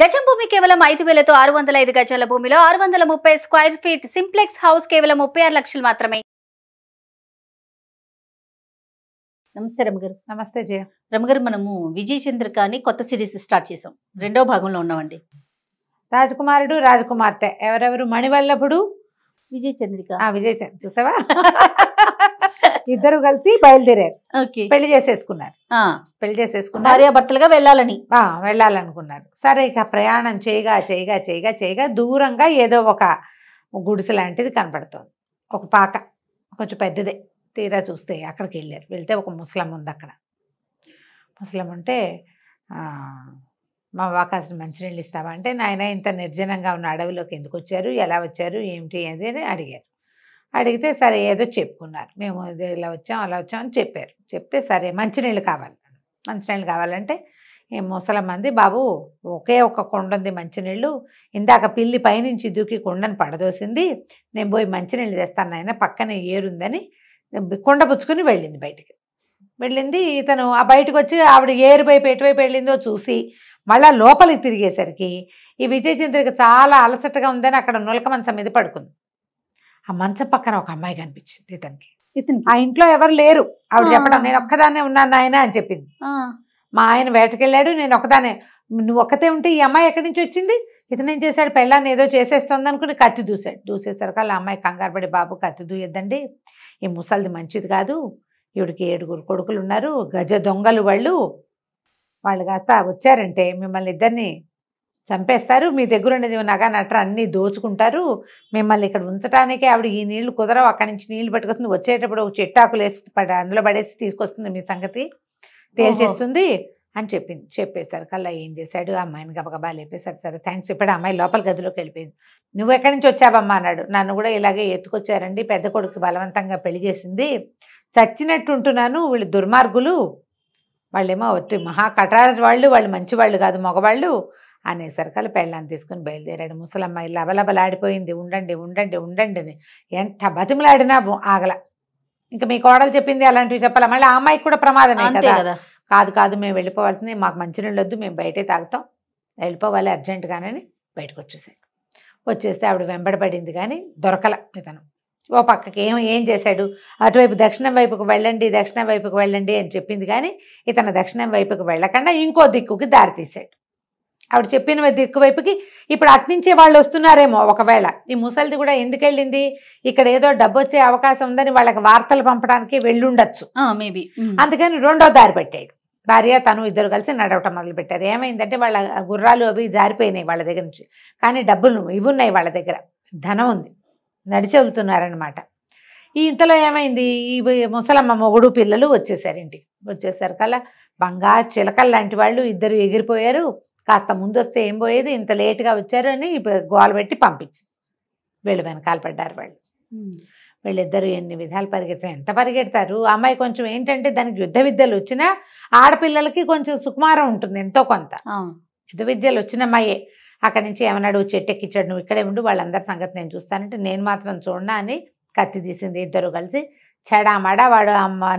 గజం భూమి కేవలం 5,000తో 605 గజాల భూమిలో 630 స్క్వేర్ ఫీట్ సింప్లెక్స్ హౌస్ కేవలం 36 లక్షలు మాత్రమే. నమస్తే రమగారు. నమస్తే జయ. రమగారు, మనము విజయ చంద్రిక అని కొత్త సిరీస్ స్టార్ట్ చేసాం. 2వ భాగంలో ఉన్నామండి. రాజకుమారుడు రాజకుమార్తె ఎవరెవరు? మణివల్లభుడు, విజయ చంద్రిక. విజయ చంద్ర చూసావా? ఇద్దరు కలిసి బయలుదేరారు. పెళ్లి చేసేసుకున్నారు. భార్యాభర్తలుగా వెళ్ళాలని వెళ్ళాలనుకున్నారు. సరే, ఇక ప్రయాణం చేయగా చేయగా చేయగా చేయగా దూరంగా ఏదో ఒక గుడిసె లాంటిది కనపడుతోంది. ఒక పాక కొంచెం పెద్దదే. తీరా చూస్తే అక్కడికి వెళ్ళారు. వెళ్తే ఒక ముసలం ఉంది అక్కడ. ముసలం ఉంటే మా వాకాసిన మంచినీళ్ళు ఇస్తావా అంటే, నాయన ఇంత నిర్జనంగా ఉన్న అడవిలోకి ఎందుకు వచ్చారు, ఎలా వచ్చారు, ఏమిటి అది అని అడిగారు. అడిగితే సరే ఏదో చెప్పుకున్నారు. మేము ఇలా వచ్చాం అలా వచ్చాం అని చెప్పారు. చెప్తే సరే మంచినీళ్ళు కావాలి. మంచినీళ్ళు కావాలంటే ముసలమ్మంది, బాబు ఒకే ఒక కొండ ఉంది మంచినీళ్ళు, ఇందాక పిల్లి పైనుంచి దూకి కొండను పడదోసింది, నేను పోయి మంచినీళ్ళు తెస్తాను నాయన, పక్కనే ఏరుందని కొండ పుచ్చుకొని వెళ్ళింది. బయటికి వెళ్ళింది. ఇతను ఆ బయటకు వచ్చి ఆవిడ ఏరు వైపు ఎటువైపు వెళ్ళిందో చూసి మళ్ళీ లోపలికి తిరిగేసరికి ఈ విజయ చంద్రిక చాలా అలసటగా ఉందని అక్కడ నులక మంచం మీద పడుకుంది. ఆ మంచం పక్కన ఒక అమ్మాయి కనిపించింది ఇతనికి. ఆ ఇంట్లో ఎవరు లేరు. ఆవిడ చెప్పడం, నేను ఒక్కదాన్నే ఉన్నాను ఆయన అని చెప్పింది. మా ఆయన వేటకెళ్ళాడు, నేను ఒక్కదానే. నువ్వు ఒక్కతే ఉంటే ఈ అమ్మాయి ఎక్కడి నుంచి వచ్చింది? ఇతను ఏం చేశాడు, పెళ్ళాన్ని ఏదో చేసేస్తుంది అనుకుని కత్తి దూశాడు. దూసేసరికి ఆ అమ్మాయి కంగారు పడి, బాబు కత్తి దూయొద్దండి, ఈ ముసలిది మంచిది కాదు, ఈవిడికి 7 కొడుకులు ఉన్నారు, గజ దొంగలు వాళ్ళు కాస్త వచ్చారంటే మిమ్మల్ని ఇద్దరిని చంపేస్తారు, మీ దగ్గర ఉన్నది నగ నట్ర అన్నీ దోచుకుంటారు, మిమ్మల్ని ఇక్కడ ఉంచడానికే ఆవిడ ఈ నీళ్లు కుదరవు, అక్కడి నుంచి నీళ్లు పట్టుకొస్తుంది, వచ్చేటప్పుడు ఒక చెట్టాకులు వేసి అందులో పడేసి తీసుకొస్తుంది, మీ సంగతి తేల్చేస్తుంది అని చెప్పింది. చెప్పేశారు కల్లా ఏం చేశాడు, అమ్మాయిని గబగబా లేపేశారు. సరే థ్యాంక్స్ చెప్పాడు. అమ్మాయి లోపల గదిలోకి వెళ్ళిపోయింది. నువ్వు ఎక్కడి నుంచి వచ్చావమ్మా అన్నాడు. నన్ను కూడా ఇలాగే ఎత్తుకొచ్చారండి, పెద్ద కొడుకు బలవంతంగా పెళ్లి చేసింది, చచ్చినట్టు ఉంటున్నాను, వీళ్ళు దుర్మార్గులు, వాళ్ళేమో ఒట్టి మహా కఠార వాళ్ళు మంచి వాళ్ళు కాదు, మగవాళ్ళు అనేసరికల్లా పెళ్ళాన్ని తీసుకుని బయలుదేరాడు. ముసలమ్మాయి లబలబలాడిపోయింది. ఉండండి ఉండండి ఉండండి అని ఎంత బతిమలాడినా ఆగల. ఇంకా మీ కోడలు చెప్పింది అలాంటివి చెప్పాలా, మళ్ళీ ఆ అమ్మాయికి కూడా ప్రమాదమే కదా. కాదు కాదు మేము వెళ్ళిపోవాల్సింది, మాకు మంచినీళ్ళు వద్దు, మేము బయటే తాగుతాం, వెళ్ళిపోవాలి అర్జెంటుగానని బయటకు వచ్చేసాడు. వచ్చేస్తే ఆవిడ వెంబడబడింది కానీ దొరకల. ఇతను ఓ పక్కకి ఏం చేశాడు, అటువైపు దక్షిణం వైపుకు వెళ్ళండి, దక్షిణం వైపుకు వెళ్ళండి అని చెప్పింది కానీ ఇతను దక్షిణం వైపుకు వెళ్ళకుండా ఇంకో దిక్కుకి దారి తీశాడు. ఆవిడ చెప్పిన దిక్కు వైపుకి ఇప్పుడు అట్నుంచే వాళ్ళు వస్తున్నారేమో. ఒకవేళ ఈ ముసలిది కూడా ఎందుకు వెళ్ళింది, ఇక్కడ ఏదో డబ్బు వచ్చే అవకాశం ఉందని వాళ్ళకి వార్తలు పంపడానికి వెళ్ళుండొచ్చు మేబీ. అందుకని రెండో దారి పెట్టాడు. భార్య తను ఇద్దరు కలిసి నడవటం మొదలుపెట్టారు. ఏమైందంటే వాళ్ళ గుర్రాలు అవి జారిపోయినాయి వాళ్ళ దగ్గర నుంచి, కానీ డబ్బులు ఇవి ఉన్నాయి వాళ్ళ దగ్గర, ధనం ఉంది, నడిచి వెళ్తున్నారనమాట. ఈ ఇంతలో ఏమైంది, ఈ ముసలమ్మ మొగుడు పిల్లలు వచ్చేసారు ఇంటికి. వచ్చేసరి కల్లా బంగారు చిలకలు లాంటి వాళ్ళు ఇద్దరు ఎగిరిపోయారు. కాస్త ముందు వస్తే ఏం పోయేది, ఇంత లేటుగా వచ్చారు అని గోల పెట్టి పంపించి వీళ్ళు వెనకాల పడ్డారు. వీళ్ళిద్దరూ ఎన్ని విధాలు పరిగెత్తారు, ఎంత పరిగెడతారు. అమ్మాయి కొంచెం ఏంటంటే దానికి యుద్ధ విద్యలు వచ్చినా ఆడపిల్లలకి కొంచెం సుకుమారం ఉంటుంది ఎంతో కొంత. యుద్ధ విద్యలు వచ్చిన అమ్మాయే. అక్కడి నుంచి ఏమన్నాడు, చెట్టు ఎక్కించాడు, నువ్వు ఇక్కడే ఉండు, వాళ్ళందరి సంగతి నేను చూస్తానంటే నేను మాత్రం చూడనా అని కత్తి తీసింది. ఇద్దరు కలిసి చెడామడా వాడు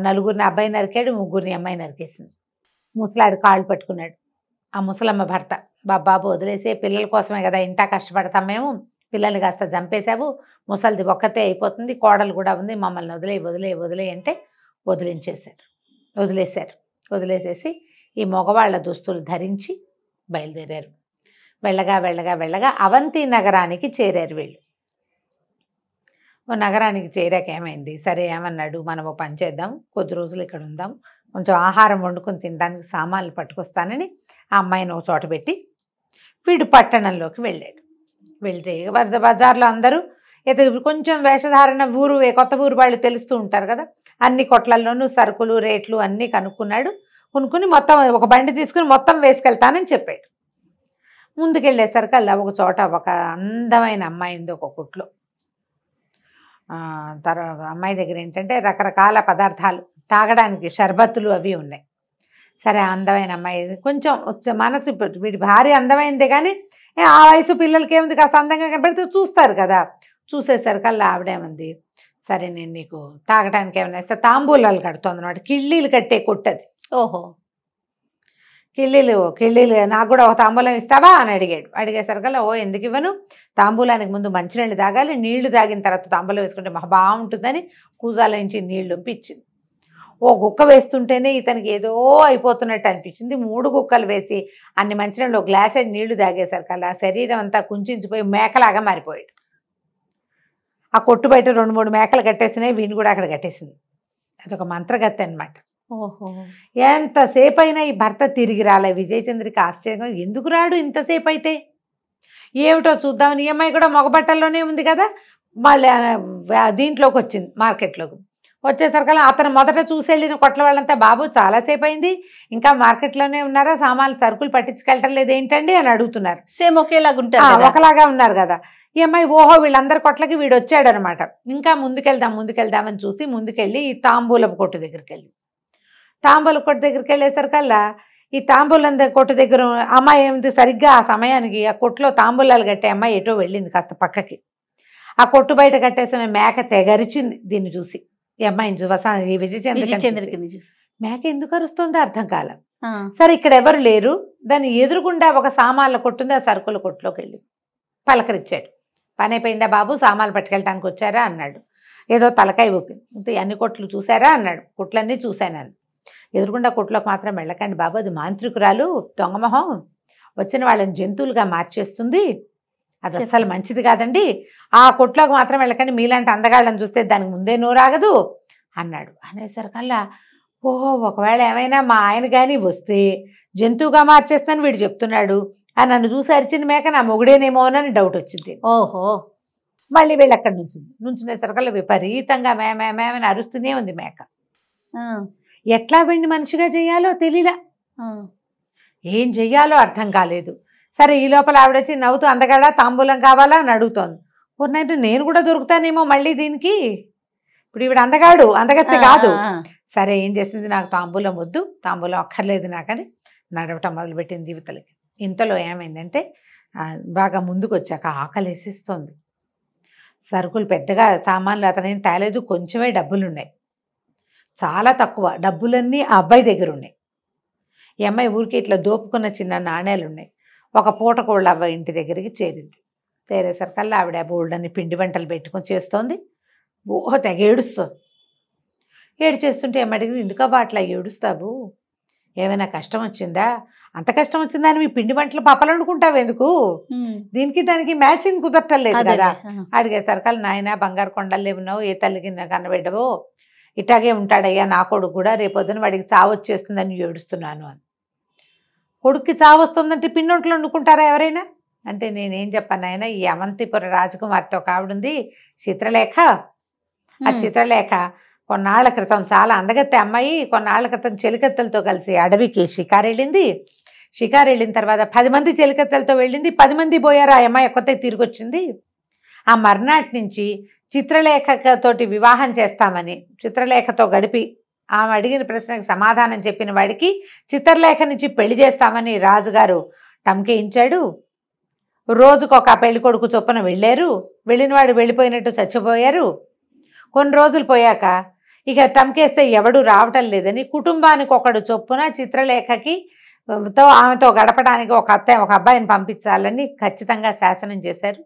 నలుగురిని అబ్బాయి నరికాడు, ముగ్గురిని అమ్మాయి నరికేసింది. ముసలాడు కాళ్ళు పట్టుకున్నాడు. ఆ ముసలమ్మ భర్త, బాబాబు వదిలేసే, పిల్లల కోసమే కదా ఇంత కష్టపడతాం మేము, పిల్లల్ని కాస్త చంపేశావు, ముసలిది ఒక్కతే అయిపోతుంది, కోడలు కూడా ఉంది, మమ్మల్ని వదిలే అంటే వదిలేసేసి ఈ మగవాళ్ళ దుస్తులు ధరించి బయలుదేరారు. వెళ్ళగా అవంతి నగరానికి చేరారు వీళ్ళు. ఓ నగరానికి చేరాక ఏమైంది, సరే ఏమన్నాడు, మనం ఓ పని చేద్దాం, కొద్ది రోజులు ఇక్కడ ఉందాం, కొంచెం ఆహారం వండుకొని తినడానికి సామాన్లు పట్టుకొస్తానని ఆ అమ్మాయిని ఒక చోట పెట్టి వీడు పట్టణంలోకి వెళ్ళాడు. వెళ్తే బజార్లో అందరూ కొంచెం వేషధారణ కొత్త ఊరు వాళ్ళు తెలుస్తూ ఉంటారు కదా, అన్ని కొట్లల్లోనూ సరుకులు రేట్లు అన్నీ కొనుక్కుని మొత్తం ఒక బండి తీసుకుని మొత్తం వేసుకెళ్తానని చెప్పాడు. ముందుకెళ్ళేసరికల్లా ఒక చోట ఒక అందమైన అమ్మాయి ఉంది ఒక కొట్లో. తర్వాత అమ్మాయి దగ్గర ఏంటంటే రకరకాల పదార్థాలు తాగడానికి, షర్బత్తులు అవి ఉన్నాయి. సరే అందమైన అమ్మాయి, కొంచెం మనసు, వీడి భార్య అందమైందే కానీ ఆ వయసు పిల్లలకి ఏముంది, కాస్త అందంగా కనపడితే చూస్తారు కదా. చూసేసరికల్లా ఆవిడేమంది, సరే నేను నీకు తాగడానికి ఏమైనా ఇస్తే తాంబూలాలు కడుతుంది అనమాట, కిళ్ళీలు కట్టే కొట్టది. ఓహో, కిళ్ళీలు నాకు కూడా ఒక తాంబూలం ఇస్తావా అని అడిగాడు. అడిగేసరికల్లా ఓ ఎందుకు ఇవ్వను, తాంబూలానికి ముందు మంచినీళ్ళు తాగాలి, నీళ్లు తాగిన తర్వాత తాంబూలం వేసుకుంటే మహా బాగుంటుందని కూజాల నుంచి నీళ్లు ఇచ్చింది. ఓ గుక్క వేస్తుంటేనే ఇతనికి ఏదో అయిపోతున్నట్టు అనిపించింది. 3 గుక్కలు వేసి అన్ని మంచినీళ్ళు ఒక గ్లాసెడ్ నీళ్లు తాగేసరికల్లా శరీరం అంతా కుంచించిపోయి మేకలాగా మారిపోయాడు. ఆ కొట్టు బయట 2-3 మేకలు కట్టేసినాయి, వీణు కూడా అక్కడ కట్టేసింది. అదొక మంత్రగత్తె అనమాట. ఓహో. ఎంతసేపు అయినా ఈ భర్త తిరిగి రాలే. విజయచంద్రికి ఆశ్చర్యంగా, ఎందుకు రాడు ఇంతసేపు అయితే, ఏమిటో చూద్దామని. ఈ అమ్మాయి కూడా మగబట్టల్లోనే ఉంది కదా, మళ్ళీ దీంట్లోకి వచ్చింది, మార్కెట్లోకి వచ్చేసరికల్లా అతను మొదట చూసి వెళ్ళిన కొట్ల వాళ్ళంతా, బాబు చాలాసేపు అయింది, ఇంకా మార్కెట్లోనే ఉన్నారా, సామాన్లు సరుకులు పట్టించుకెళ్ళటం లేదు ఏంటండి అని అడుగుతున్నారు. సేమ్ ఒకేలాగా ఉంటారు, ఒకలాగా ఉన్నారు కదా. ఈ అమ్మాయి ఓహో వీళ్ళందరి కొట్లకి వీడు వచ్చాడు అనమాట. ఇంకా ముందుకెళ్దామని చూసి ముందుకెళ్ళి ఈ తాంబూలపు కొట్టు దగ్గరికి వెళ్ళి, తాంబూల కొట్టు దగ్గరికి వెళ్ళేసరికల్లా ఈ తాంబూలం కొట్టు దగ్గర అమ్మాయి ఏమిటి, సరిగ్గా ఆ సమయానికి ఆ కొట్టులో తాంబూలాలు కట్టే అమ్మాయి ఎటో వెళ్ళింది కాస్త పక్కకి. ఆ కొట్టు బయట కట్టేసిన మేక తెగరిచింది దీన్ని చూసి. ఈ అమ్మాయిని ఈ విజయచంద్రకి చూసి మేక ఎందుకు అరుస్తుందో అర్థం కాల. సరే ఇక్కడ ఎవరు లేరు, దాన్ని ఎదురుగుండా ఒక సామాన్ల కొట్టుంది, ఆ సరుకుల కొట్టులోకి వెళ్ళి పలకరించాడు. పని అయిపోయిందా బాబు, సామాన్లు పట్టుకెళ్ళటానికి వచ్చారా అన్నాడు. ఏదో తలకాయ ఊపింది. అన్ని కొట్లు చూసారా అన్నాడు. కొట్లన్నీ చూశాను అని. ఎదురుగుండా కొట్లోకి మాత్రం వెళ్ళకండి బాబు, అది మాంత్రికురాలు, దొంగమొహం, వచ్చిన వాళ్ళని జంతువులుగా మార్చేస్తుంది, అది అస్సలు మంచిది కాదండి, ఆ కొట్లోకి మాత్రం వెళ్ళకండి, మీలాంటి అందగాళ్ళని చూస్తే దానికి ముందే నోరాగదు అన్నాడు. అనేసరికల్లా ఓహో ఒకవేళ ఏమైనా మా ఆయన కానీ వస్తే జంతువుగా మార్చేస్తాను వీడు చెప్తున్నాడు, అని నన్ను చూసి అరిచిన మేక నా మొగుడేనేమోనని డౌట్ వచ్చింది. ఓహో. మళ్ళీ వీళ్ళు అక్కడ నుంచునేసరికల్లా విపరీతంగా మేమని అరుస్తూనే ఉంది మేక. ఎట్లా వీడిని మనిషిగా చేయాలో తెలియలా, ఏం చెయ్యాలో అర్థం కాలేదు. సరే ఈ లోపల ఆవిడ వచ్చి నవ్వుతూ, అందగాడా తాంబూలం కావాలా అని అడుగుతోంది. పూర్ణైతే నేను కూడా దొరుకుతానేమో మళ్ళీ దీనికి, ఇప్పుడు ఈవిడ అందగత్తె కాదు. సరే ఏం చేసింది, నాకు తాంబూలం వద్దు, తాంబూలం అక్కర్లేదు నాకని నడవటం మొదలుపెట్టింది యువతలకి. ఇంతలో ఏమైందంటే బాగా ముందుకు వచ్చాక ఆకలి వేసిస్తోంది. సరుకులు పెద్దగా సామాన్లు అతనేం తేలేదు, కొంచెమే డబ్బులున్నాయి, చాలా తక్కువ డబ్బులన్నీ ఆ అబ్బాయి దగ్గర ఉన్నాయి. ఈ అమ్మాయి ఊరికి ఇట్లా దోపుకున్న చిన్న నాణేలు ఉన్నాయి. ఒక పూట కోళ్ళ అబ్బాయి ఇంటి దగ్గరికి చేరింది. చేరేసరికల్లా ఆవిడ బోల్డన్ని పిండి వంటలు పెట్టుకొని చేస్తోంది. తెగ ఏడుస్తోంది. ఏడ్చేస్తుంటే ఏమడిగింది, ఎందుకబ్బా అట్లా ఏడుస్తావు, ఏమైనా కష్టం వచ్చిందా, అంత కష్టం వచ్చిందా అని మీ పిండి వంటలు పప్పలు వండుకుంటావు ఎందుకు, దీనికి దానికి మ్యాచింగ్ కుదరటం లేదు కదా. అడిగేసరికల్లా నాయన బంగారు కొండలు ఉన్నావు, ఏ తల్లికి కనబెట్టవో, ఇట్లాగే ఉంటాడయ్యా నా కొడుకు కూడా, రేపొద్దున వాడికి చావు వచ్చేస్తుందని ఏడుస్తున్నాను అని. కొడుక్కి చావు వస్తుందంటే పిండొంటలు వండుకుంటారా ఎవరైనా అంటే, నేనేం చెప్పాను ఆయన, ఈ అవంతిపుర రాజకుమార్తె ఒక ఆవిడుంది చిత్రలేఖ, ఆ చిత్రలేఖ కొన్నాళ్ల క్రితం, చాలా అందగత్తె అమ్మాయి, కొన్నాళ్ల క్రితం చెలికత్తెలతో కలిసి అడవికి షికారు వెళ్ళింది. షికారు వెళ్ళిన తర్వాత 10 మంది చెలికత్తెలతో వెళ్ళింది, 10 మంది పోయారు, ఆ అమ్మాయి ఒక్కతే తిరిగి వచ్చింది. ఆ మర్నాటి నుంచి చిత్రలేఖతోటి వివాహం చేస్తామని, చిత్రలేఖతో గడిపి ఆమె అడిగిన ప్రశ్నకు సమాధానం చెప్పిన వాడికి చిత్రలేఖ నుంచి పెళ్లి చేస్తామని రాజుగారు టంకేయించాడు. రోజుకొక పెళ్లి కొడుకు చొప్పున వెళ్ళారు. వెళ్ళిన వాడు వెళ్ళిపోయినట్టు చచ్చిపోయారు. కొన్ని రోజులు పోయాక ఇక టంకేస్తే ఎవడు రావటం లేదని కుటుంబానికి ఒకడు చొప్పున చిత్రలేఖకి ఆమెతో గడపడానికి ఒక అబ్బాయిని పంపించాలని ఖచ్చితంగా శాసనం చేశారు.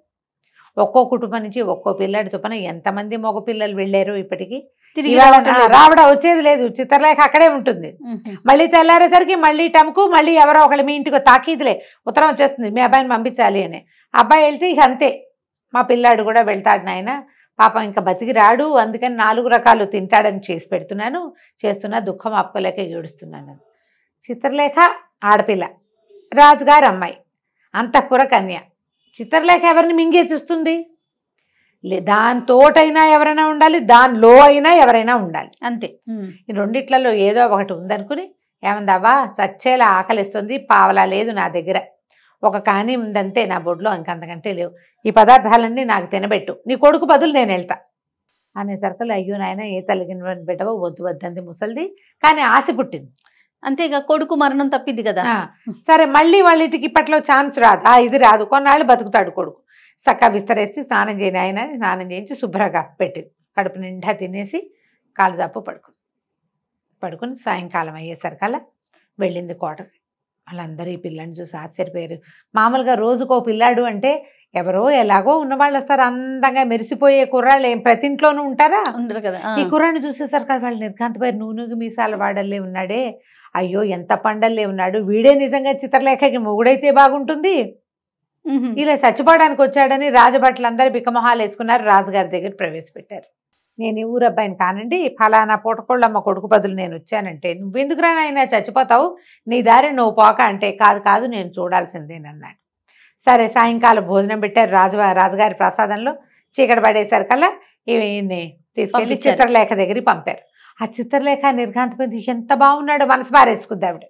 ఒక్కో కుటుంబం నుంచి ఒక్కో పిల్లాడి చొప్పున ఎంతమంది మగ పిల్లలు వెళ్ళారు ఇప్పటికీ రావడం వచ్చేది లేదు. చిత్రలేఖ అక్కడే ఉంటుంది. మళ్ళీ తెల్లారేసరికి మళ్ళీ టంకు, మళ్ళీ ఎవరో ఒకళ్ళు మీ ఇంటికి తాకీదులే ఉత్తరం వచ్చేస్తుంది, మీ అబ్బాయిని పంపించాలి అని. అబ్బాయి వెళ్తే ఇక అంతే, మా పిల్లాడు కూడా వెళ్తాడు నాయన, పాపం ఇంకా బతికి రాడు, అందుకని 4 రకాలు తింటాడని చేసి పెడుతున్నాను, చేస్తున్నా, దుఃఖం ఆపుకోలేక ఏడుస్తున్నాను. చిత్రలేఖ ఆడపిల్ల, రాజుగారు అమ్మాయి, అంతఃపుర కన్య. చిత్రలేఖ ఎవరిని మింగేతిస్తుంది? దానితోటైనా ఎవరైనా ఉండాలి, దానిలో అయినా ఎవరైనా ఉండాలి, అంతే. ఈ రెండిట్లలో ఏదో ఒకటి ఉందనుకుని, ఏమందావా చచ్చేలా ఆకలిస్తుంది, పావలా లేదు నా దగ్గర, ఒక కానీ ఉందంతే నా బొడ్లో, ఇంకంతకంటే లేవు, ఈ పదార్థాలన్నీ నాకు తినబెట్టు, నీ కొడుకు బదులు నేను వెళ్తా అనేసరికలు, అయ్యో నాయన ఏ తల్లిగిన బిడ్డవో, వద్దు వద్దంది ముసలిది, కానీ ఆశ పుట్టింది. అంతేగా, కొడుకు మరణం తప్పిద్ది కదా. సరే మళ్ళీ వాళ్ళ ఇంటికి ఇప్పట్లో ఛాన్స్ రాదు, ఇది రాదు, కొన్నాళ్ళు బతుకుతాడు కొడుకు. చక్కగా విస్తరేసి స్నానం చేయని ఆయన స్నానం చేయించి శుభ్రంగా పెట్టింది. కడుపు నిండా తినేసి కాళ్ళు జాపు పడుకుని సాయంకాలం అయ్యేసరికల్లా వెళ్ళింది కోటకి. వాళ్ళందరూ ఈ పిల్లని చూసి ఆశ్చర్యపోయారు. మామూలుగా రోజుకో పిల్లాడు అంటే ఎవరో ఎలాగో ఉన్నవాళ్ళు వస్తారు, అందంగా మెరిసిపోయే కుర్రాళ్ళు ఏం ప్రతి ఇంట్లోనూ ఉంటారా? ఉండరు కదా. ఈ కుర్రాడిని చూసేసరికి వాళ్ళు నిర్ఘాంతపోయారు. నూనెగు మీసాల వాడల్లే ఉన్నాడే, అయ్యో ఎంత పండల్లే ఉన్నాడు, వీడే నిజంగా చిత్రలేఖకి మొగుడైతే బాగుంటుంది, ఇలా చచ్చిపోవడానికి వచ్చాడని రాజభట్లందరూ బిక్కమొహాలు వేసుకున్నారు. రాజుగారి దగ్గర ప్రవేశపెట్టారు. నేను ఈ ఊరు అబ్బాయిని కానండి, ఫలానా పూటకోళ్ళమ్మ కొడుకు బదులు నేను వచ్చానంటే, నువ్వెందుకురా నాయనా చచ్చిపోతావు, నీ దారి నువ్వు పోక అంటే, కాదు కాదు నేను చూడాల్సిందేనన్నాడు. సరే సాయంకాలం భోజనం పెట్టారు. రాజుగారి ప్రసాదంలో చీకటి పడేసరికల్లా ఈయన్ని తీసుకెళ్ళి చిత్రలేఖ దగ్గరికి పంపారు. ఆ చిత్రలేఖ నిర్ఘాంతపోయింది. ఎంత బాగున్నాడు, మనసు పారేసుకుంది ఆవిడ.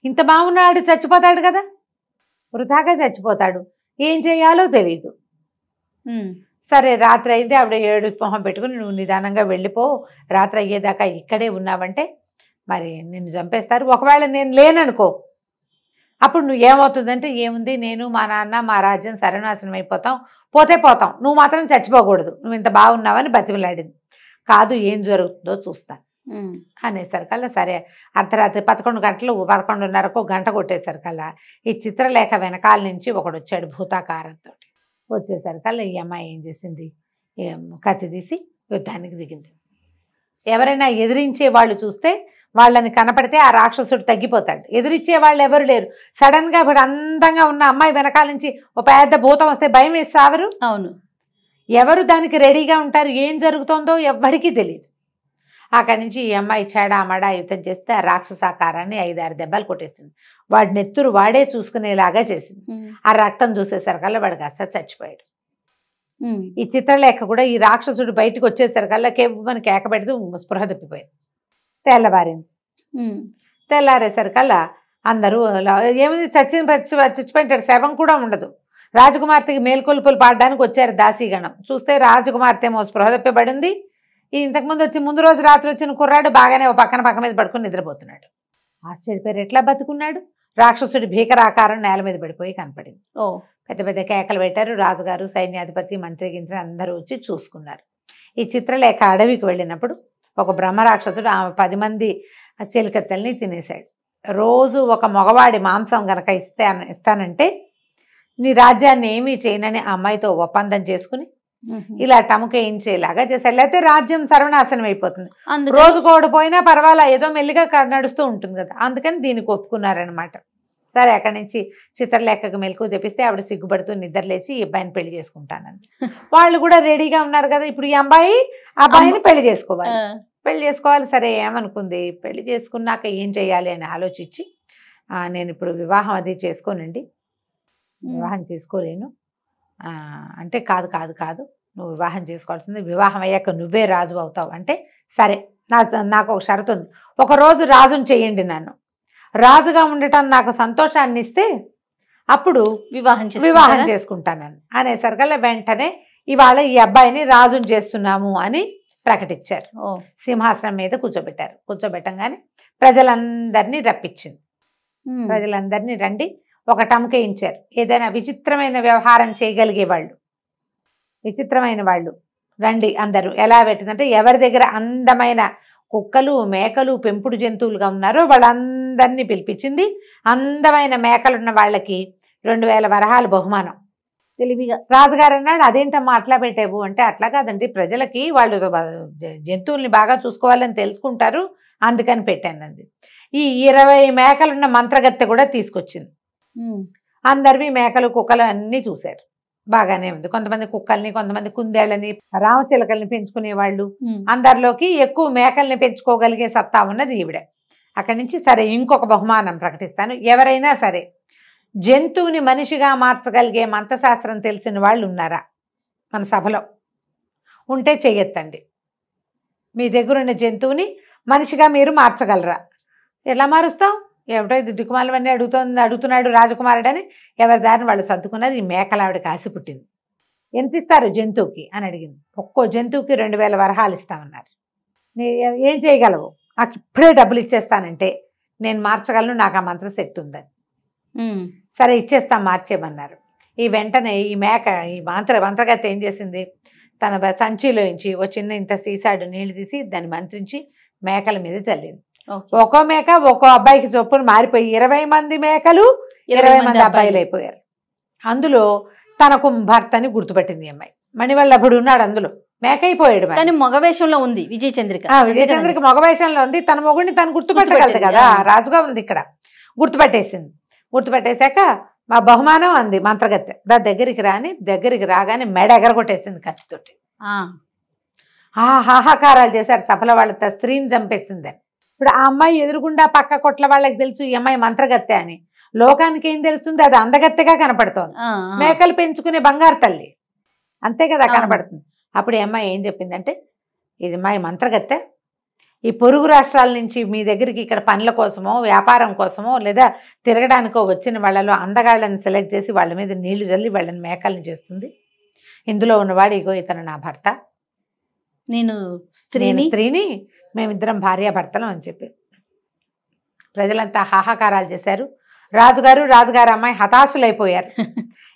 ఇంత బాగున్నాడు, చచ్చిపోతాడు కదా, వృధాగా చచ్చిపోతాడు, ఏం చేయాలో తెలీదు. సరే రాత్రి అయితే ఆవిడ ఏడు మొహం పెట్టుకుని, నువ్వు నిదానంగా వెళ్ళిపో, రాత్రి అయ్యేదాకా ఇక్కడే ఉన్నావంటే మరి నిన్ను చంపేస్తారు, ఒకవేళ నేను లేననుకో అప్పుడు నువ్వు ఏమవుతుందంటే, ఏముంది నేను మా నాన్న మా రాజ్యం సర్వనాశనం అయిపోతాం, పోతే పోతాం, నువ్వు మాత్రం చచ్చిపోకూడదు, నువ్వు ఇంత బాగున్నావని బతిమలాడింది. కాదు ఏం జరుగుతుందో చూస్తాను అనేసరికల్లా సరే అర్ధరాత్రి 11 గంటలు 11:30కు గంట కొట్టేసరికల్లా ఈ చిత్రలేఖ వెనకాల నుంచి ఒకడు వచ్చాడు భూతాకారంతో. వచ్చేసరికల్లా ఈ అమ్మాయి ఏం చేసింది, కత్తి తీసి యుద్ధానికి దిగింది. ఎవరైనా ఎదిరించే వాళ్ళు చూస్తే వాళ్ళని కనపడితే ఆ రాక్షసుడు తగ్గిపోతాడు. ఎదిరించే వాళ్ళు ఎవరు లేరు. సడన్గా ఇప్పుడు అందంగా ఉన్న అమ్మాయి వెనకాల నుంచి ఒక పెద్ద భూతం వస్తే భయం వేసి సావరు. అవును, ఎవరు దానికి రెడీగా ఉంటారు, ఏం జరుగుతుందో ఎవ్వడికి తెలియదు. అక్కడి నుంచి ఈ అమ్మాయి చెడామడా యుద్ధం చేస్తే ఆ రాక్షసాకారాన్ని 5-6 దెబ్బలు కొట్టేసింది. వాడి నెత్తురు వాడే చూసుకునేలాగా చేసింది. ఆ రక్తం చూసేసరికల్లా వాడికి అస్సలు చచ్చిపోయాడు. ఈ చిత్రలేఖ కూడా ఈ రాక్షసుడు బయటకు వచ్చేసరికల్లా కేవ్వని కేక పెడుతూ స్పృహ తప్పిపోయింది. తెల్లవారింది. తెల్లారేసరికల్లా అందరూ ఏమైంది, చచ్చిపోయింటాడు, శవం కూడా ఉండదు. రాజకుమార్తెకి మేల్కొల్పులు పాడడానికి వచ్చారు దాసీగణం. చూస్తే రాజకుమార్తె ఏమో స్పృహ తప్పిపడింది. ఇంతకుముందు వచ్చి ముందు రోజు రాత్రి వచ్చిన కుర్రాడు బాగానే ఓ పక్క మీద పడుకుని నిద్రపోతున్నాడు. ఆశ్చర్యపోయారు, ఎట్లా బతుకున్నాడు? రాక్షసుడి భీకరాకారం నేల మీద పడిపోయి కనపడింది. పెద్ద పెద్ద కేకలు పెట్టారు. రాజుగారు, సైన్యాధిపతి, మంత్రి గింత్రి అందరూ వచ్చి చూసుకున్నారు. ఈ చిత్రలేఖ అడవికి వెళ్ళినప్పుడు ఒక బ్రహ్మరాక్షసుడు ఆమె 10 మంది చెలికత్తెల్ని తినేశాడు. రోజు ఒక మగవాడి మాంసం గనక ఇస్తానంటే నీ రాజ్యాన్ని ఏమీ చేయనని ఆ అమ్మాయితో ఒప్పందం చేసుకుని ఇలా టముకేయించేలాగా చేశాడు. లేకపోతే రాజ్యం సర్వనాశనం అయిపోతుంది. రోజు కోడిపోయినా పర్వాలా, ఏదో మెల్లిగా నడుస్తూ ఉంటుంది కదా, అందుకని దీనికి ఒప్పుకున్నారనమాట. సరే అక్కడి నుంచి చిత్రలేఖకు మెలకు తెప్పిస్తే ఆవిడ సిగ్గుపడుతూ నిద్రలేచి ఈ అబ్బాయిని పెళ్లి చేసుకుంటానని. వాళ్ళు కూడా రెడీగా ఉన్నారు కదా, ఇప్పుడు ఈ అబ్బాయిని పెళ్లి చేసుకోవాలి. సరే ఏమనుకుంది, పెళ్లి చేసుకున్నాక ఏం చేయాలి అని ఆలోచించి, నేను ఇప్పుడు వివాహం అది చేసుకోనండి, వివాహం చేసుకోలేను అంటే, కాదు నువ్వు వివాహం చేసుకోవాల్సింది, వివాహం అయ్యాక నువ్వే రాజు అవుతావు అంటే, సరే నాకు ఒక షరతు ఉంది, ఒకరోజు రాజుని చేయండి, నన్ను రాజుగా ఉండటం నాకు సంతోషాన్ని ఇస్తే అప్పుడు వివాహం చేసుకుంటానని అనేసరికల్లా వెంటనే ఇవాళ ఈ అబ్బాయిని రాజుని చేస్తున్నాము అని ప్రకటించారు. సింహాసనం మీద కూర్చోబెట్టారు. కూర్చోబెట్టంగానే ప్రజలందరినీ రప్పించింది. ప్రజలందరినీ రండి, ఒక టముకేయించారు. ఏదైనా విచిత్రమైన వ్యవహారం చేయగలిగే వాళ్ళు, విచిత్రమైన వాళ్ళు రండి అందరూ. ఎలా పెట్టిందంటే, ఎవరి దగ్గర అందమైన కుక్కలు మేకలు పెంపుడు జంతువులుగా ఉన్నారో వాళ్ళందరినీ పిలిపించింది. అందమైన మేకలున్న వాళ్ళకి 2000 వరహాలు బహుమానం. తెలివిగా రాజుగారు అన్నాడు, అదేంటమ్మా అట్లా పెట్టావు అంటే, అట్లా కాదండి, ప్రజలకి వాళ్ళు జంతువుల్ని బాగా చూసుకోవాలని తెలుసుకుంటారు, అందుకని పెట్టానండి. ఈ 20 మేకలున్న మంత్రగత్తె కూడా తీసుకొచ్చింది. అందరివి మేకలు కుక్కలు అన్నీ చూశారు. బాగానే ఉంది. కొంతమంది కుక్కల్ని, కొంతమంది కుందేళ్ళని, రామచిలకల్ని పెంచుకునే వాళ్ళు. అందరిలోకి ఎక్కువ మేకల్ని పెంచుకోగలిగే సత్తా ఉన్నది ఈవిడ. అక్కడి నుంచి సరే ఇంకొక బహుమానం ప్రకటిస్తాను, ఎవరైనా సరే జంతువుని మనిషిగా మార్చగలిగే మంత్రశాస్త్రం తెలిసిన వాళ్ళు ఉన్నారా మన సభలో? ఉంటే చెయ్యొద్దండి. మీ దగ్గరున్న జంతువుని మనిషిగా మీరు మార్చగలరా? ఎలా మారుస్తాం? ఏమిటో ఇది దిక్కుమాలవన్నీ అడుగుతున్నాడు రాజకుమారుడని ఎవరి దారిని వాళ్ళు సర్దుకున్నారు. ఈ మేకలావిడకి ఆశ పుట్టింది. ఎంత ఇస్తారు జంతువుకి అని అడిగింది. ఒక్కో జంతువుకి 2000 వరహాలు ఇస్తామన్నారు. ఏం చేయగలవు? నాకు ఇప్పుడే డబ్బులు ఇచ్చేస్తానంటే నేను మార్చగలను, నాకు ఆ మంత్రశక్తి ఉందని. సరే ఇచ్చేస్తాం, మార్చేయమన్నారు. ఈ వెంటనే ఈ మేక, ఈ మంత్రగత్తె ఏం చేసింది, తన సంచిలోంచి ఓ చిన్న ఇంత సీసాడు నీళ్లు తీసి దాన్ని మంత్రించి మేకల మీద చల్లింది. ఓకే. ఒక్కో మేక ఒక్కో అబ్బాయికి చొప్పున మారిపోయి 20 మంది మేకలు 20 మంది అబ్బాయిలు అయిపోయారు. అందులో తనకు భర్తని గుర్తుపట్టింది ఈ అమ్మాయి. మణివల్లభుడు ఉన్నాడు అందులో, మేక అయిపోయాడు. కానీ మగ వేషంలో ఉంది విజయచంద్రిక. విజయచంద్రిక మగ వేషంలో ఉంది. తన మొగుడిని తను గుర్తుపట్టగలదు కదా, రాజుగా ఉంది ఇక్కడ. గుర్తుపట్టేసింది. గుర్తుపట్టేశాక మా బహుమానం అంది మంత్రగత్తె, దగ్గరికి రాని. దగ్గరికి రాగానే మెడ ఎగరగొట్టేసింది కత్తితోటి. హాహాకారాలు చేశారు సభల వాళ్ళ స్త్రీని చంపేసిందని. ఇప్పుడు ఆ అమ్మాయి ఎదురుగుండా పక్క కొట్ల వాళ్ళకి తెలుసు ఈ అమ్మాయి మంత్రగత్తె అని. లోకానికి ఏం తెలుస్తుంది, అది అందగత్తెగా కనపడుతోంది. మేకలు పెంచుకునే బంగారు తల్లి అంతే కదా కనపడుతుంది. అప్పుడు ఈ అమ్మాయి ఏం చెప్పిందంటే, ఇది అమ్మాయి మంత్రగత్తె, ఈ పొరుగు రాష్ట్రాల నుంచి మీ దగ్గరికి ఇక్కడ పనుల కోసమో వ్యాపారం కోసమో లేదా తిరగడానికో వచ్చిన వాళ్ళలో అందగాళ్ళని సెలెక్ట్ చేసి వాళ్ళ మీద నీళ్లు చల్లి వాళ్ళని మేకల్ని చేస్తుంది. ఇందులో ఉన్నవాడు ఇగో ఇతను నా భర్త, నేను స్త్రీని, మేమిద్దరం భార్యాభర్తలం అని చెప్పి ప్రజలంతా హాహాకారాలు చేశారు. రాజుగారు అమ్మాయి హతాశులైపోయారు.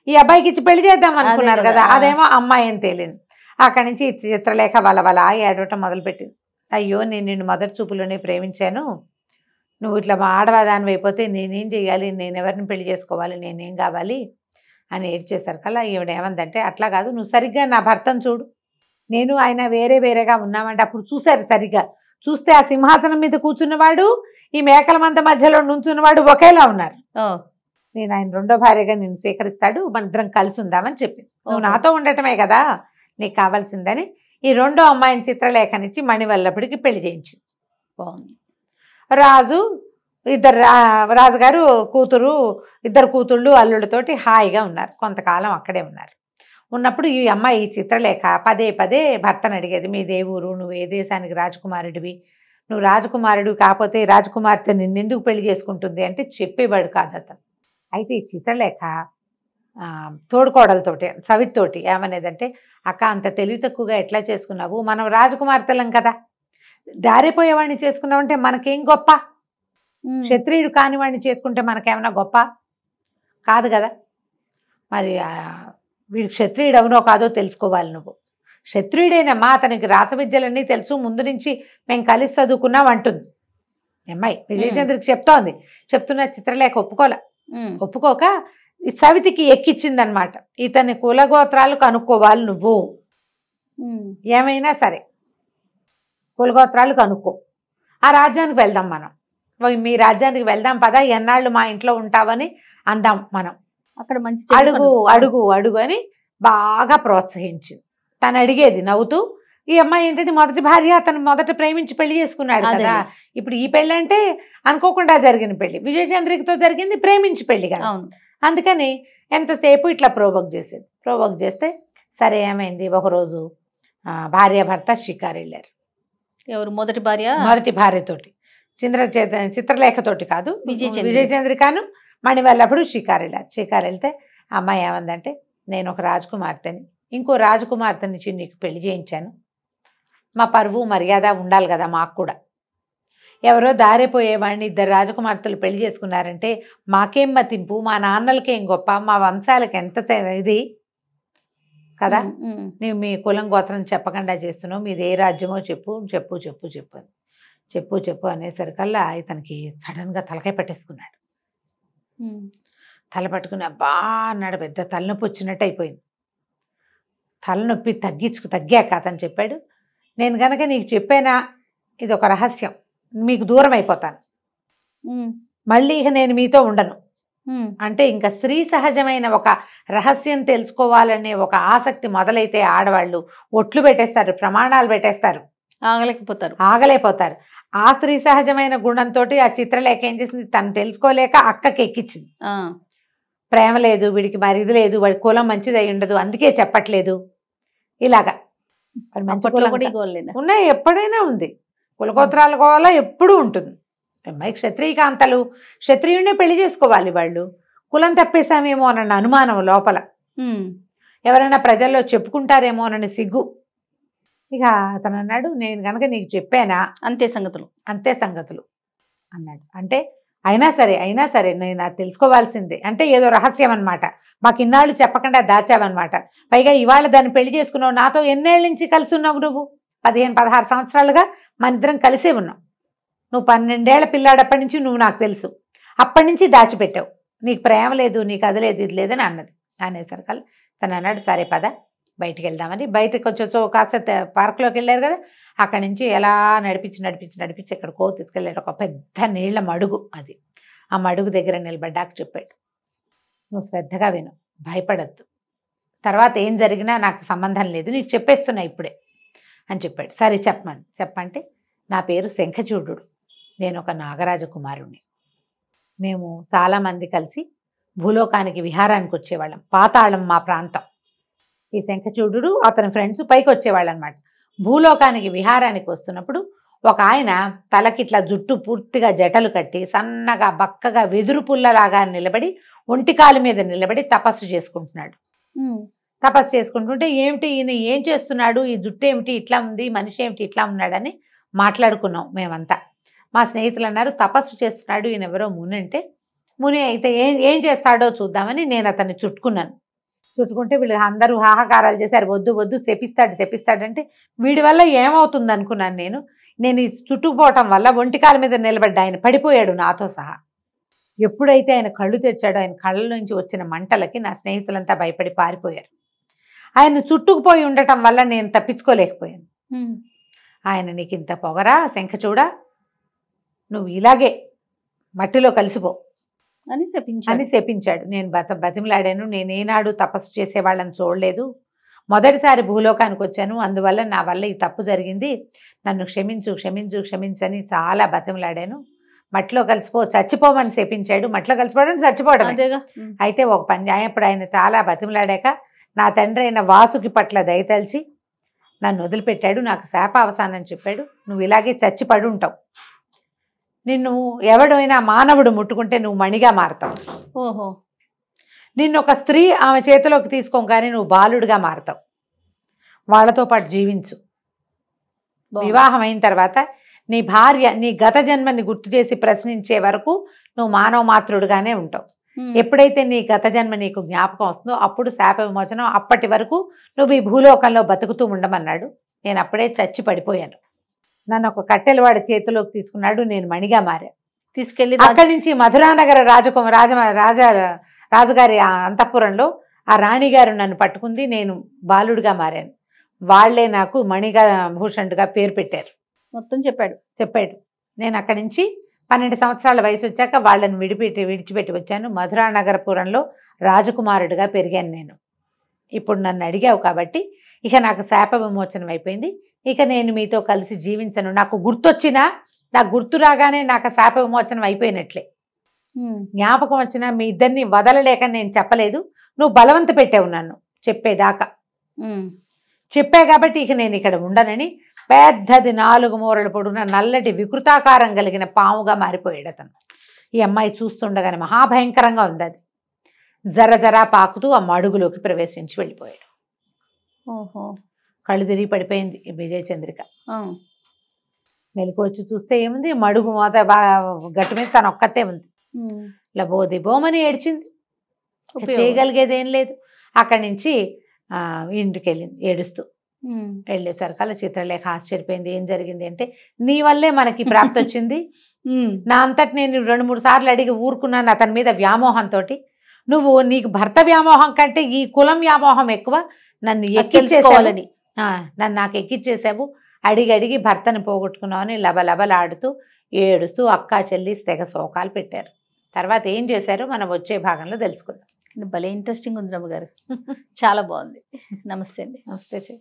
ఈ అబ్బాయికి ఇచ్చి పెళ్లి చేద్దాం అనుకున్నారు కదా, అదేమో అమ్మాయి అని తేలింది. అక్కడి నుంచి చిత్రలేఖ వల ఏడవటం మొదలుపెట్టింది. అయ్యో నేను నిన్ను మొదటి చూపులోనే ప్రేమించాను, నువ్వు ఇట్లా మా ఆడవాదాన్ని అయిపోతే నేనేం చేయాలి, నేను ఎవరిని పెళ్లి చేసుకోవాలి, నేనేం కావాలి అని ఏడ్చేశారు కల్లా ఈవిడ ఏమందంటే, అట్లా కాదు, నువ్వు సరిగ్గా నా భర్తను చూడు, నేను ఆయన వేరేగా ఉన్నామంటే. అప్పుడు చూశారు సరిగ్గా, చూస్తే ఆ సింహాసనం మీద కూర్చున్నవాడు ఈ మేకల మంద మధ్యలో నుంచున్నవాడు ఒకేలా ఉన్నారు. నేను ఆయన రెండో భార్యగా నిన్ను స్వీకరిస్తాడు, మన ఇద్దరం కలిసి ఉందామని చెప్పింది. నువ్వు నాతో ఉండటమే కదా నీకు కావాల్సిందని ఈ రెండో అమ్మాయిని చిత్రలేఖనిచ్చి మణివల్లభుడికి పెళ్లి చేయించింది. బాగుంది. రాజుగారు కూతురు, ఇద్దరు కూతుళ్ళు అల్లుడితోటి హాయిగా ఉన్నారు. కొంతకాలం అక్కడే ఉన్నారు. ఉన్నప్పుడు ఈ అమ్మాయి చిత్రలేఖ పదే భర్తను అడిగేది, మీ దేవురు, నువ్వు ఏ దేశానికి రాజకుమారుడివి, నువ్వు రాజకుమారుడు కాకపోతే రాజకుమార్తె నిన్నెందుకు పెళ్లి చేసుకుంటుంది అంటే చెప్పేవాడు కాదు అతను. అయితే ఈ చిత్రలేఖ తోడుకోడలతోటి సవితోటి ఏమనేదంటే, అక్క అంత తెలివి తక్కువగా ఎట్లా చేసుకున్నావు, మనం రాజకుమార్తెలం కదా, దారిపోయేవాడిని చేసుకున్నావంటే మనకేం గొప్ప, క్షత్రియుడు కానివాడిని చేసుకుంటే మనకేమన్నా గొప్ప కాదు కదా, మరి వీడు క్షత్రియుడు అవునో కాదో తెలుసుకోవాలి, నువ్వు క్షత్రియుడేనమ్మా, అతనికి రాసవిద్యలన్నీ తెలుసు, ముందు నుంచి మేము కలిసి చదువుకున్నాం అంటుంది అమ్మాయి. విజయచంద్రికి చెప్తోంది. చెప్తున్న చిత్రలేఖ ఒప్పుకోక సవితికి ఎక్కిచ్చిందనమాట, ఇతని కులగోత్రాలు కనుక్కోవాలి నువ్వు, ఏమైనా సరే కులగోత్రాలు కనుక్కో, ఆ రాజ్యానికి వెళ్దాం మనం, మీ రాజ్యానికి వెళ్దాం పదా, ఎన్నాళ్ళు మా ఇంట్లో ఉంటావని అందాం మనం, అక్కడ మంచి అడుగు అని బాగా ప్రోత్సహించింది. తను అడిగేది నవ్వుతూ. ఈ అమ్మాయి ఏంటంటే మొదటి భార్య, అతను మొదట ప్రేమించి పెళ్లి చేసుకున్నాడు కదా, ఇప్పుడు ఈ పెళ్ళి అంటే అనుకోకుండా జరిగిన పెళ్లి, విజయచంద్రికతో జరిగింది ప్రేమించి పెళ్లి కదా, అందుకని ఎంతసేపు ఇట్లా ప్రోవోక్ చేస్తే సరే ఏమైంది, ఒకరోజు భార్యాభర్త షికారు వెళ్ళారు. ఎవరు మొదటి భార్యతోటి, చిత్రలేఖతోటి కాదు, విజయచంద్రికను మణివల్లభుడు షికారు వెళ్తే అమ్మాయి ఏమందంటే, నేను ఒక రాజకుమార్తెని, ఇంకో రాజకుమార్తెని నీకు పెళ్లి చేయించాను, మా పరువు మర్యాద ఉండాలి కదా మాకు కూడా, ఎవరో దారిపోయేవాడిని ఇద్దరు రాజకుమార్తెలు పెళ్లి చేసుకున్నారంటే మాకేం మతింపు, మా నాన్నలకేం గొప్ప, మా వంశాలకు ఎంత ఇది కదా, నీవు మీ కులం గోత్రం చెప్పకుండా చేస్తున్నావు, మీది ఏ రాజ్యమో చెప్పు అనేసరికల్లా ఇతనికి సడన్గా తలకాయ పట్టేసుకున్నాడు. తల పట్టుకుని అబ్బా అన్నాడు, పెద్ద తలనొప్పి వచ్చినట్టు అయిపోయింది. తలనొప్పి తగ్గాక అతను చెప్పాడు, నేను కనుక నీకు చెప్పానా ఇది ఒక రహస్యం, మీకు దూరం అయిపోతాను, మళ్ళీ ఇక నేను మీతో ఉండను అంటే, ఇంకా స్త్రీ సహజమైన ఒక రహస్యం తెలుసుకోవాలనే ఒక ఆసక్తి మొదలైతే ఆడవాళ్ళు ఒట్లు పెట్టేస్తారు, ప్రమాణాలు పెట్టేస్తారు, ఆగలేకపోతారు. ఆ స్త్రీ సహజమైన గుణంతో ఆ చిత్రలేఖ ఏం చేసింది, తను తెలుసుకోలేక అక్కకి ఎక్కించింది. ప్రేమ లేదు వీడికి, మరి ఇది లేదు, వాడి కులం మంచిది అయి ఉండదు అందుకే చెప్పట్లేదు, ఇలాగా ఉన్నాయి, ఎప్పుడైనా ఉంది, కులగోత్రాల కోవాలా ఎప్పుడూ ఉంటుంది. అమ్మాయి క్షత్రియ క్షత్రియుడినే పెళ్లి చేసుకోవాలి, వాళ్ళు కులం తప్పేశామేమో అన్న అనుమానం లోపల, ఎవరైనా ప్రజల్లో చెప్పుకుంటారేమో అని సిగ్గు. ఇక అతను అన్నాడు, నేను కనుక నీకు చెప్పానా అంతే సంగతులు అన్నాడు. అంటే అయినా సరే నేను అది తెలుసుకోవాల్సిందే అంటే ఏదో రహస్యం అనమాట, మాకు ఇన్నాళ్ళు చెప్పకుండా దాచావన్నమాట, పైగా ఇవాళ దాన్ని పెళ్లి చేసుకున్నావు, నాతో ఎన్నేళ్ళ నుంచి కలిసి ఉన్నావు నువ్వు, 15-16 సంవత్సరాలుగా మన ఇద్దరం కలిసే ఉన్నాం, నువ్వు 12 ఏళ్ల పిల్లాడప్పటి నుంచి నువ్వు నాకు తెలుసు, అప్పటి నుంచి దాచిపెట్టావు, నీకు ప్రేమ లేదు, నీకు అది లేదు ఇది లేదని అన్నది. అనేసరికల్లా తను అన్నాడు సరే పద బయటికి వెళ్దామని. బయటకు వచ్చేసో కాస్త పార్క్లోకి వెళ్ళారు కదా, అక్కడి నుంచి ఎలా నడిపించి ఎక్కడికో తీసుకెళ్ళాడు. ఒక పెద్ద నీళ్ల మడుగు అది. ఆ మడుగు దగ్గర నిలబడ్డాక చెప్పాడు, నువ్వు శ్రద్ధగా విను, భయపడద్దు, తర్వాత ఏం జరిగినా నాకు సంబంధం లేదు, నీకు చెప్పేస్తున్నా ఇప్పుడే అని చెప్పాడు. సరే చెప్పంటే నా పేరు శంఖచూడు, నేను ఒక నాగరాజ కుమారుణ్ణి. మేము చాలామంది కలిసి భూలోకానికి విహారానికి వచ్చేవాళ్ళం. పాతాళం మా ప్రాంతం. ఈ శంఖచూడు అతని ఫ్రెండ్స్ పైకి వచ్చేవాళ్ళు అనమాట. భూలోకానికి విహారానికి వస్తున్నప్పుడు ఒక ఆయన తలకి ఇట్లా జుట్టు పూర్తిగా జటలు కట్టి సన్నగా బక్కగా వెదురు పుల్లలాగా నిలబడి ఒంటికాలు మీద నిలబడి తపస్సు చేసుకుంటున్నాడు. తపస్సు చేసుకుంటుంటే ఏమిటి ఈయన ఏం చేస్తున్నాడు, ఈ జుట్టు ఏమిటి ఇట్లా ఉంది, మనిషి ఏమిటి ఇట్లా ఉన్నాడని మాట్లాడుకున్నాం మేమంతా. మా స్నేహితులు అన్నారు తపస్సు చేస్తున్నాడు ఈయన ఎవరో ముని అంటే, ముని అయితే ఏం చేస్తాడో చూద్దామని నేను అతన్ని చుట్టుకుంటే వీళ్ళు అందరూ హాహాకారాలు చేశారు. వద్దు శపిస్తాడంటే వీడి వల్ల ఏమవుతుంది అనుకున్నాను నేను ఈ చుట్టుకుపోవటం వల్ల ఒంటికాల మీద నిలబడ్డా ఆయన పడిపోయాడు నాతో సహా. ఎప్పుడైతే ఆయన కళ్ళు తెచ్చాడో ఆయన కళ్ళ నుంచి వచ్చిన మంటలకి నా స్నేహితులంతా భయపడి పారిపోయారు. ఆయన చుట్టుకుపోయి ఉండటం వల్ల నేను తప్పించుకోలేకపోయాను. ఆయన నీకు ఇంత పొగరా శంఖచూడ, నువ్వు ఇలాగే మట్టిలో కలిసిపో అని శపించాడు. నేను బతిమలాడాను, నేనేనాడు తపస్సు చేసేవాళ్ళని చూడలేదు, మొదటిసారి భూలోకానికి వచ్చాను, అందువల్ల నా వల్ల ఈ తప్పు జరిగింది, నన్ను క్షమించని చాలా బతిమలాడాను, మట్టిలో కలిసిపో, చచ్చిపోమని శపించాడు. మట్టిలో కలిసిపోవడం చచ్చిపోవడం. అయితే ఒక పని అప్పుడు ఆయన చాలా బతిమలాడాక నా తండ్రి అయిన వాసుకి పట్ల దయతలిచి నన్ను వదిలిపెట్టాడు, నాకు శాప అవసానం చెప్పాడు, నువ్వు ఇలాగే చచ్చిపడి ఉంటావు, నిన్ను ఎవడైనా మానవుడు ముట్టుకుంటే నువ్వు మణిగా మారతావు, ఓహో, నిన్ను ఒక స్త్రీ ఆమె చేతిలోకి తీసుకోగానే నువ్వు బాలుడిగా మారతావు, వాళ్ళతో పాటు జీవించు, వివాహం అయిన తర్వాత నీ భార్య నీ గత జన్మని గుర్తు చేసి ప్రశ్నించే వరకు నువ్వు మానవ మాత్రుడుగానే ఉంటావు, ఎప్పుడైతే నీ గత జన్మ నీకు జ్ఞాపకం వస్తుందో అప్పుడు శాప విమోచనం, అప్పటి వరకు నువ్వు ఈ భూలోకంలో బతుకుతూ ఉండమన్నాడు. నేను అప్పుడే చచ్చి పడిపోయాను. నన్ను ఒక కట్టెలవాడి చేతిలోకి తీసుకున్నాడు, నేను మణిగా మారా. తీసుకెళ్ళి అక్కడి నుంచి మధురానగర రాజుగారి అంతఃపురంలో ఆ రాణిగారు నన్ను పట్టుకుంది, నేను బాలుడిగా మారాను. వాళ్లే నాకు మణిగా భూషణుడిగా పేరు పెట్టారు. మొత్తం చెప్పాడు. నేను అక్కడి నుంచి 12 సంవత్సరాల వయసు వచ్చాక వాళ్ళని విడిచిపెట్టి వచ్చాను. మధురానగరపురంలో రాజకుమారుడిగా పెరిగాను నేను. ఇప్పుడు నన్ను అడిగావు కాబట్టి ఇక నాకు శాప విమోచనం అయిపోయింది, ఇక నేను మీతో కలిసి జీవించను, నాకు గుర్తొచ్చినా నాకు గుర్తు రాగానే నాకు శాప విమోచనం అయిపోయినట్లే, జ్ఞాపకం వచ్చినా మీ ఇద్దరిని వదలలేక నేను చెప్పలేదు, నువ్వు బలవంత పెట్టావు నన్ను చెప్పేదాకా. చెప్పా కాబట్టి ఇక నేను ఇక్కడ ఉండనని పెద్దది 4 మూరలు పొడుగున నల్లటి వికృతాకారం కలిగిన పాముగా మారిపోయాడు అతను. ఈ అమ్మాయి చూస్తుండగానే మహాభయంకరంగా ఉంది. అది జర పాకుతూ ఆ మడుగులోకి ప్రవేశించి వెళ్ళిపోయాడు. ఓహో, కళ్ళు తిరిగి పడిపోయింది విజయచంద్రిక. మెలకు వచ్చి చూస్తే ఏముంది, మడుగు మోత గట్టు మీద తను ఒక్కతే ఉంది. లబోదిబోమని ఏడ్చింది, చేయగలిగేది ఏం లేదు. అక్కడి నుంచి ఇంటికి వెళ్ళింది ఏడుస్తూ. వెళ్ళేసరికల్లా చిత్రలేఖ ఆశ్చర్యపోయింది. ఏం జరిగింది అంటే, నీ వల్లే మనకి ప్రాప్తి వచ్చింది, నా అంతటి నేను 2-3 సార్లు అడిగి ఊరుకున్నాను అతని మీద వ్యామోహంతో, నువ్వు నీకు భర్త వ్యామోహం కంటే ఈ కులం వ్యామోహం ఎక్కువ, నన్ను ఎక్కించేసుకోవాలని నాకు ఎక్కిచ్చేసావు, అడిగి భర్తను పోగొట్టుకున్నావని లబలబలాడుతూ ఏడుస్తూ అక్కా చెల్లి తెగ శోకాలు పెట్టారు. తర్వాత ఏం చేశారో మనం వచ్చే భాగంలో తెలుసుకుందాం. భలే ఇంట్రెస్టింగ్ ఉంది రమ్మ గారు, చాలా బాగుంది. నమస్తే అండి. నమస్తే.